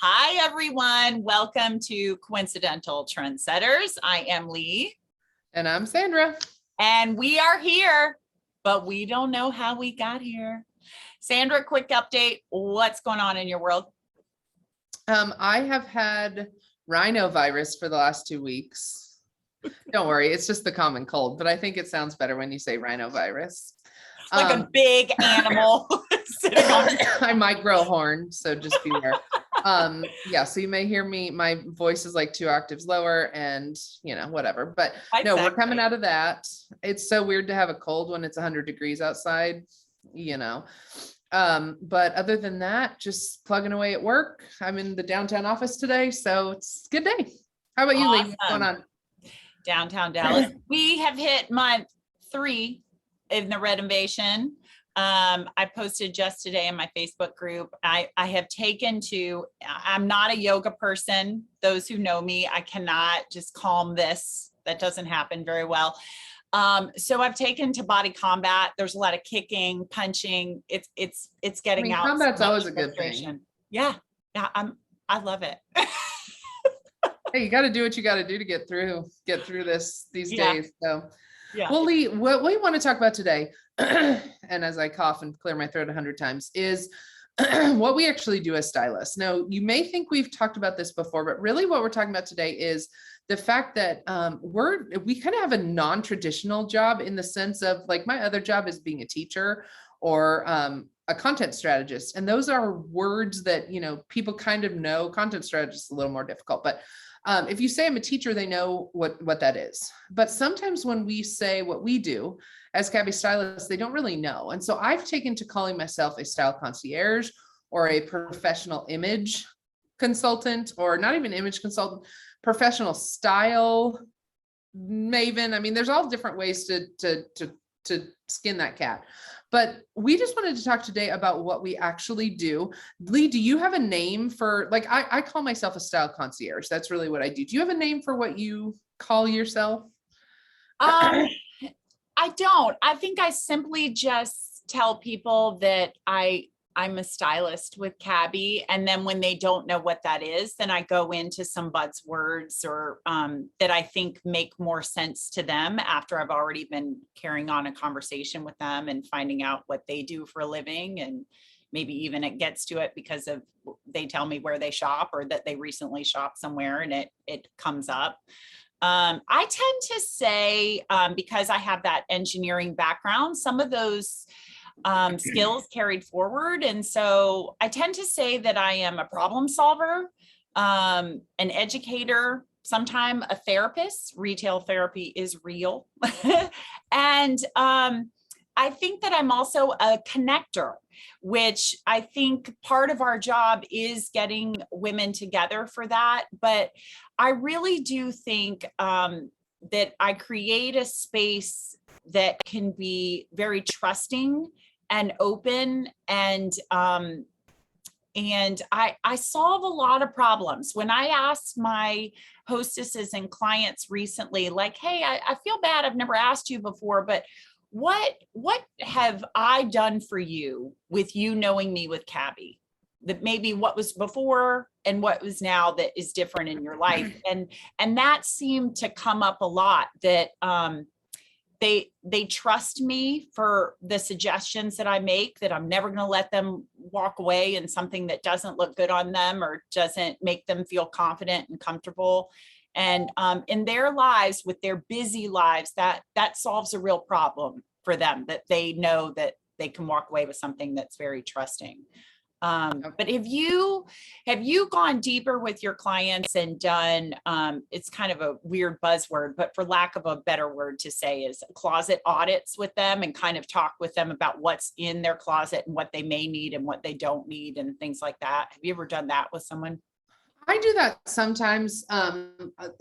Hi, everyone. Welcome to Coincidental Trendsetters. I am Lee. And I'm Sandra. And we are here, but we don't know how we got here. Sandra, quick update. What's going on in your world? I have had rhinovirus for the last 2 weeks. Don't worry, it's just the common cold, but I think it sounds better when you say rhinovirus. Like a big animal sitting on. I might grow a horn, so just beware. Yeah, so you may hear me, my voice is like 2 octaves lower and whatever, but no, we're coming out of that. It's so weird to have a cold when it's 100 degrees outside, but other than that, just plugging away at work. I'm in the downtown office today, so it's a good day. How about you, Lee? What's going on? Downtown Dallas. We have hit month 3 in the renovation. I posted just today in my Facebook group. I have taken to, I'm not a yoga person. Those who know me, I cannot just calm this. That doesn't happen very well. So I've taken to body combat. There's a lot of kicking, punching. It's getting out. Combat's always a good thing. Yeah. I love it. Hey, you got to do what you got to do to get through these days. So, yeah. Well, Lee, what we want to talk about today, and as I cough and clear my throat 100 times, is what we actually do as stylists. Now, you may think we've talked about this before, but really what we're talking about today is the fact that we kind of have a non-traditional job in the sense of, like, my other job is being a teacher or a content strategist. And those are words that, people kind of know. Content strategist is a little more difficult, but if you say I'm a teacher, they know what that is. But sometimes when we say what we do as Cabby stylists, they don't really know. And so I've taken to calling myself a style concierge or a professional image consultant, or not even image consultant, professional style maven. I mean, there's all different ways to skin that cat. But we just wanted to talk today about what we actually do. Lee, do you have a name for, like, I call myself a style concierge. That's really what I do. Do you have a name for what you call yourself? I don't. I think I simply just tell people that I'm a stylist with Cabby. And then when they don't know what that is, then I go into some buzzwords or that I think make more sense to them after I've already been carrying on a conversation with them and finding out what they do for a living. And maybe even it gets to it because of they tell me where they shop or that they recently shopped somewhere and it comes up. I tend to say, because I have that engineering background, some of those skills carried forward. And so I tend to say that I am a problem solver, an educator, sometimes a therapist. Retail therapy is real. And I think that I'm also a connector, which I think part of our job is getting women together for that. But I really do think that I create a space that can be very trusting and open, and I solve a lot of problems. When I asked my hostesses and clients recently, like, hey, I feel bad, I've never asked you before, but what have I done for you with you knowing me with Cabby? That maybe what was before and what was now that is different in your life. And that seemed to come up a lot, that they trust me for the suggestions that I make, that I'm never going to let them walk away in something that doesn't look good on them or doesn't make them feel confident and comfortable. And in their lives, with their busy lives, that solves a real problem for them, that they know that they can walk away with something that's very trusting. But have you gone deeper with your clients and done, it's kind of a weird buzzword, but for lack of a better word to say, is closet audits with them and kind of talk with them about what's in their closet and what they may need and what they don't need and things like that? Have you ever done that with someone? I do that sometimes,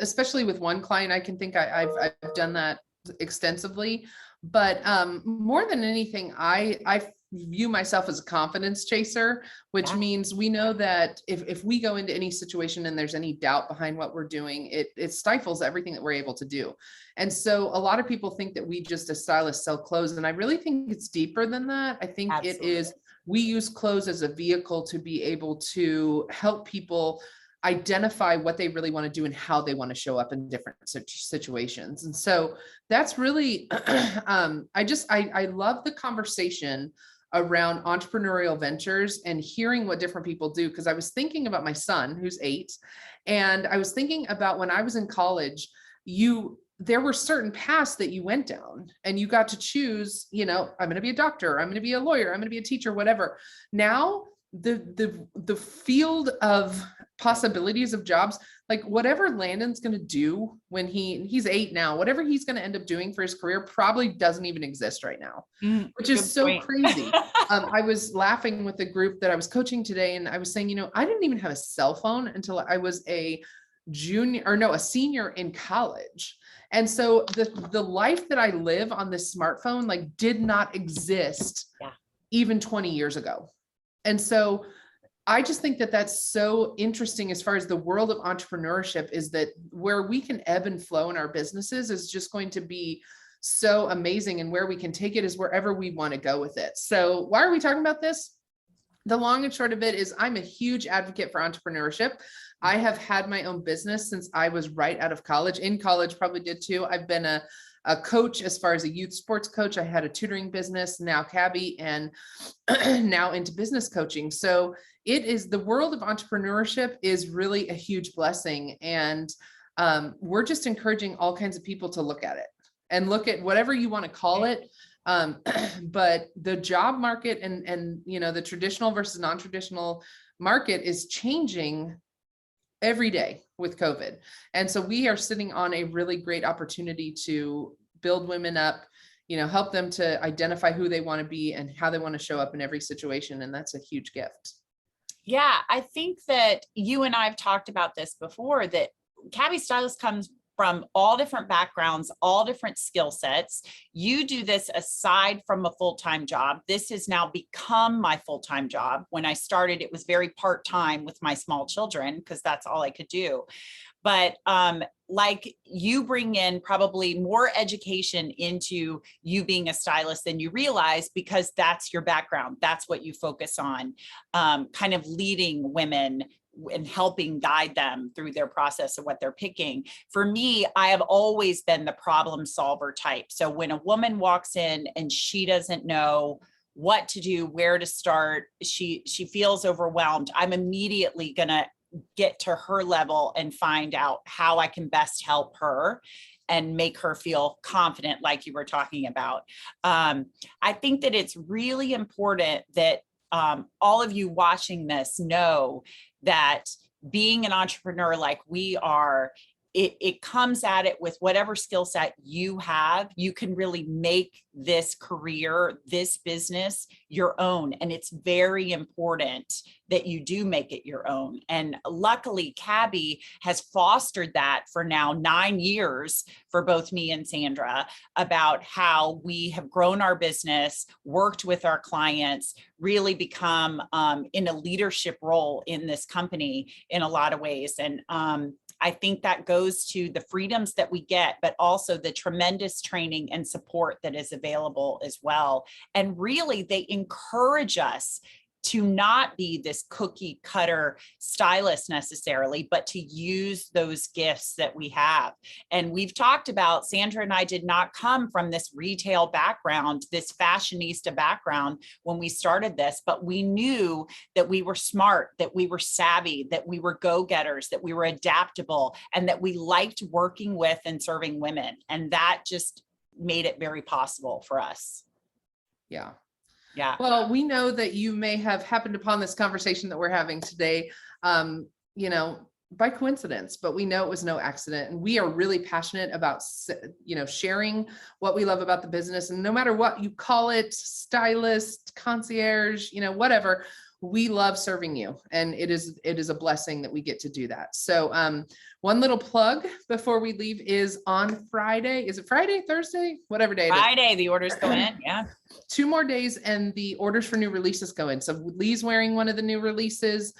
especially with one client. I can think I've done that extensively, but more than anything, I view myself as a confidence chaser, which means we know that if we go into any situation and there's any doubt behind what we're doing, it stifles everything that we're able to do. And so a lot of people think that we just as stylists sell clothes, and I really think it's deeper than that. I think Absolutely. It is we use clothes as a vehicle to be able to help people identify what they really want to do and how they want to show up in different situations. And so that's really, I love the conversation around entrepreneurial ventures and hearing what different people do. Because I was thinking about my son, who's 8, and I was thinking about when I was in college, there were certain paths that you went down and you got to choose, I'm going to be a doctor, I'm going to be a lawyer, I'm going to be a teacher, whatever. Now the field of possibilities of jobs, like whatever Landon's going to do when he's 8 now, whatever he's going to end up doing for his career probably doesn't even exist right now, which is so crazy. I was laughing with the group that I was coaching today, and I was saying, I didn't even have a cell phone until I was a senior in college. And so the life that I live on this smartphone, like, did not exist even 20 years ago. And so I just think that that's so interesting as far as the world of entrepreneurship, is that where we can ebb and flow in our businesses is just going to be so amazing. And where we can take it is wherever we want to go with it. So why are we talking about this? The long and short of it is I'm a huge advocate for entrepreneurship. I have had my own business since I was right out of college. In college, probably did too. I've been a coach as far as a youth sports coach. I had a tutoring business, now Cabby, and now into business coaching. So the world of entrepreneurship is really a huge blessing. And we're just encouraging all kinds of people to look at it and look at whatever you want to call it. But the job market and the traditional versus non-traditional market is changing every day with COVID. And so we are sitting on a really great opportunity to build women up, help them to identify who they want to be and how they want to show up in every situation. And that's a huge gift. Yeah, I think that you and I have talked about this before, that Cabby Stylist comes from all different backgrounds, all different skill sets. You do this aside from a full-time job. This has now become my full-time job. When I started, it was very part-time with my small children because that's all I could do. But like, you bring in probably more education into you being a stylist than you realize, because that's your background. That's what you focus on, kind of leading women and helping guide them through their process of what they're picking. For me, I have always been the problem solver type. So when a woman walks in and she doesn't know what to do, where to start, she feels overwhelmed, I'm immediately gonna get to her level and find out how I can best help her and make her feel confident, like you were talking about. I think that it's really important that all of you watching this know that being an entrepreneur like we are, it comes at it with whatever skill set you have. You can really make this career, this business your own. And it's very important that you do make it your own. And luckily, Cabby has fostered that for now 9 years for both me and Sandra, about how we have grown our business, worked with our clients, really become in a leadership role in this company in a lot of ways. And I think that goes to the freedoms that we get, but also the tremendous training and support that is available as well. And really, they encourage us to not be this cookie cutter stylist necessarily, but to use those gifts that we have. And we've talked about, Sandra and I did not come from this retail background, this fashionista background when we started this, but we knew that we were smart, that we were savvy, that we were go-getters, that we were adaptable, and that we liked working with and serving women. And that just made it very possible for us. Yeah. Yeah. Well, we know that you may have happened upon this conversation that we're having today, by coincidence, but we know it was no accident. And we are really passionate about, sharing what we love about the business. And no matter what you call it, stylist, concierge, whatever, we love serving you. And it is a blessing that we get to do that. So one little plug before we leave is on Friday. Is it Friday, Thursday, whatever day it is? Friday, the orders go in. Yeah. 2 more days and the orders for new releases go in. So Lee's wearing one of the new releases.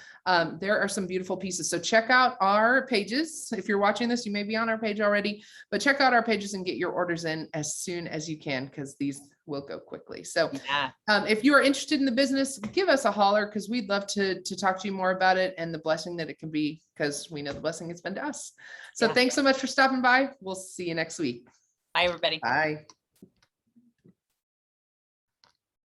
There are some beautiful pieces. So check out our pages. If you're watching this, you may be on our page already, but check out our pages and get your orders in as soon as you can, because these will go quickly. So Yeah. if you are interested in the business, give us a holler because we'd love to talk to you more about it and the blessing that it can be, because we know the blessing it's been to us. So Yeah. thanks so much for stopping by. We'll see you next week. Bye, everybody. Bye.